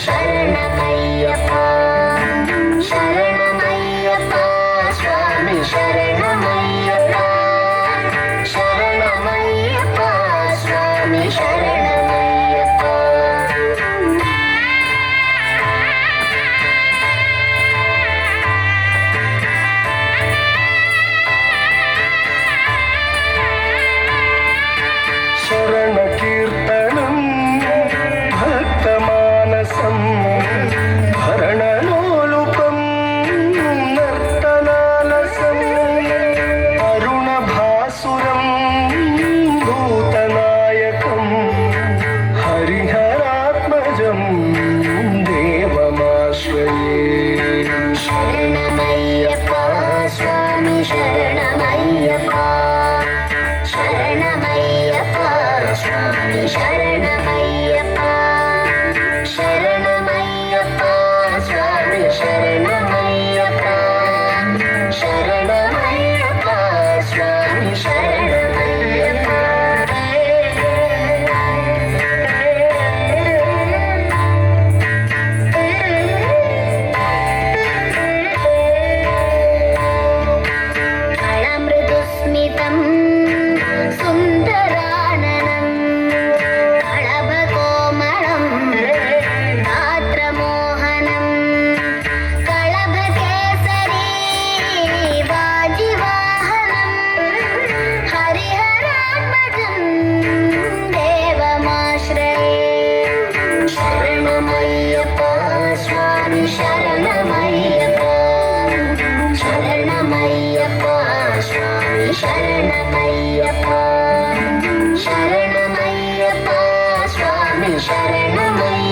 శరణమయ్యప్ప శరణమయ్యప్ప స్వామి శరణమయ్యప్ప శరణమయ్యప్ప స్వామి శరణమయ్యప్ప శరణ కీర్తనం భక్తమానసం భరణలోలుపం నర్తనాలసం అరుణభాసురం భూతనాయకం హరిహరాత్మజం దేవమాశ్రయే శరణమయ్యప్ప స్వామి శరణమయ్యప్ప శరణమయ్యప్ప స్వామి శరణమయ్యప్ప శరణమయ్యప్ప స్వామి శరణమయ్యప్ప శరణమయ్యప్ప స్వామి శరణమయ్యప్ప కళమృదుస్మితం సుందరాననం కళభకోమళం గాత్రమోహనం కళభకేసరీ వాజివాహనం హరిహరాత్మజం దేవమాశ్రయే శరణమయ్యప్ప స్వామి శరణమయ్యప్ప శరణమయ్యప్ప స్వామి శరణమయ్యప్ప శరణమయ్యప్ప స్వామి శరణమయ్యప్ప